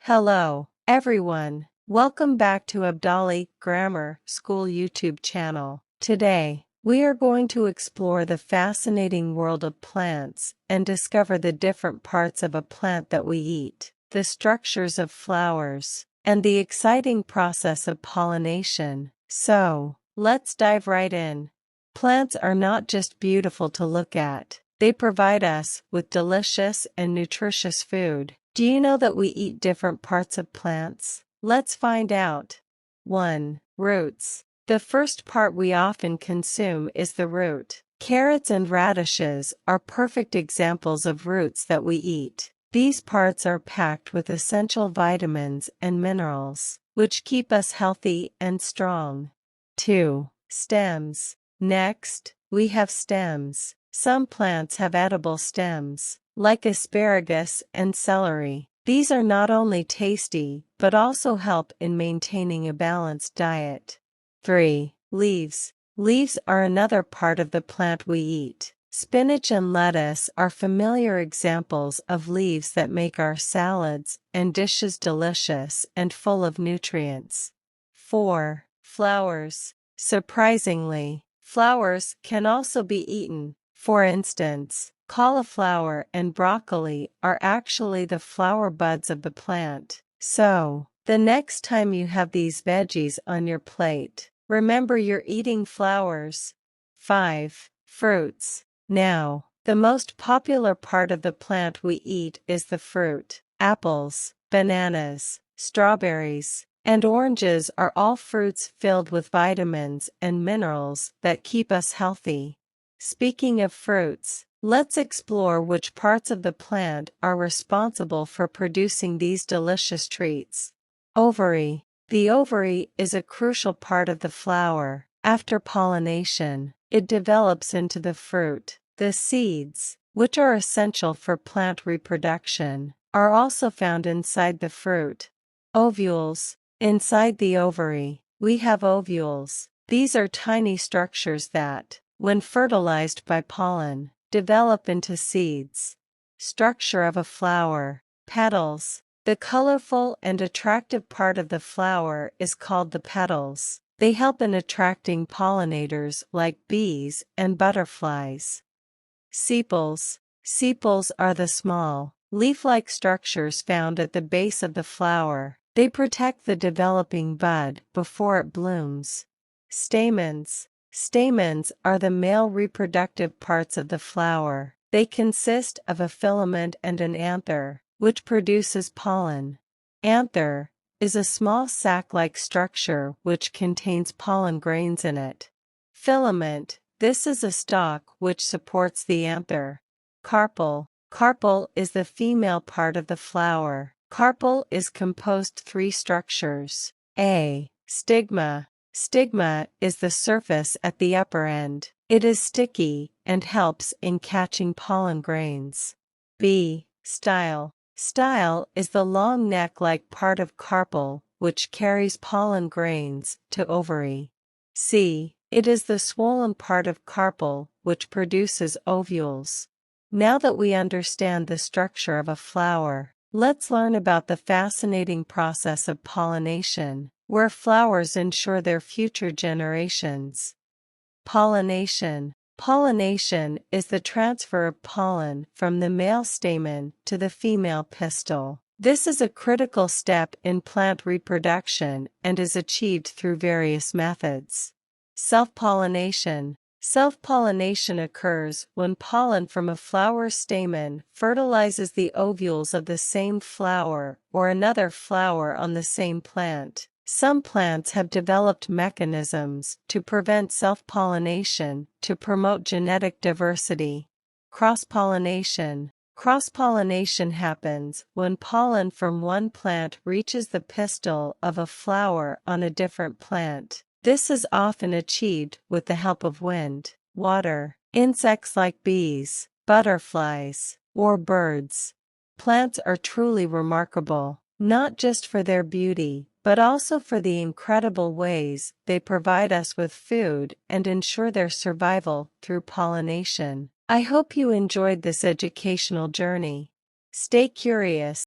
Hello, everyone. Welcome back to Abdali Grammar School YouTube channel. Today, we are going to explore the fascinating world of plants and discover the different parts of a plant that we eat, the structures of flowers, and the exciting process of pollination. So, let's dive right in. Plants are not just beautiful to look at, they provide us with delicious and nutritious food. Do you know that we eat different parts of plants? Let's find out. 1. Roots. The first part we often consume is the root. Carrots and radishes are perfect examples of roots that we eat. These parts are packed with essential vitamins and minerals, which keep us healthy and strong. 2. Stems. Next, we have stems. Some plants have edible stems, like asparagus and celery. These are not only tasty, but also help in maintaining a balanced diet. 3. Leaves. Leaves are another part of the plant we eat. Spinach and lettuce are familiar examples of leaves that make our salads and dishes delicious and full of nutrients. 4. Flowers. Surprisingly, flowers can also be eaten. For instance, cauliflower and broccoli are actually the flower buds of the plant. So, the next time you have these veggies on your plate, remember you're eating flowers. 5. Fruits. Now, the most popular part of the plant we eat is the fruit. Apples, bananas, strawberries, and oranges are all fruits filled with vitamins and minerals that keep us healthy. Speaking of fruits, let's explore which parts of the plant are responsible for producing these delicious treats. Ovary. The ovary is a crucial part of the flower. After pollination, it develops into the fruit. The seeds, which are essential for plant reproduction, are also found inside the fruit. Ovules. Inside the ovary, we have ovules. These are tiny structures that, when fertilized by pollen, develop into seeds. Structure of a flower. Petals. The colorful and attractive part of the flower is called the petals. They help in attracting pollinators like bees and butterflies. Sepals. Sepals are the small, leaf-like structures found at the base of the flower. They protect the developing bud before it blooms. Stamens. Stamens are the male reproductive parts of the flower. They consist of a filament and an anther, which produces pollen. Anther is a small sac-like structure which contains pollen grains in it. Filament. This is a stalk which supports the anther. Carpal. Carpal is the female part of the flower. Carpal is composed 3 structures. A. Stigma. Stigma is the surface at the upper end. It is sticky and helps in catching pollen grains. B. Style. Style is the long neck-like part of carpal which carries pollen grains to ovary. C. It is the swollen part of carpal which produces ovules. Now that we understand the structure of a flower, let's learn about the fascinating process of pollination, where flowers ensure their future generations. Pollination. Pollination is the transfer of pollen from the male stamen to the female pistil. This is a critical step in plant reproduction and is achieved through various methods. Self-pollination. Self-pollination occurs when pollen from a flower stamen fertilizes the ovules of the same flower or another flower on the same plant. Some plants have developed mechanisms to prevent self-pollination to promote genetic diversity. Cross-pollination. Cross-pollination happens when pollen from one plant reaches the pistil of a flower on a different plant. This is often achieved with the help of wind, water, insects like bees, butterflies, or birds. Plants are truly remarkable, not just for their beauty, but also for the incredible ways they provide us with food and ensure their survival through pollination. I hope you enjoyed this educational journey. Stay curious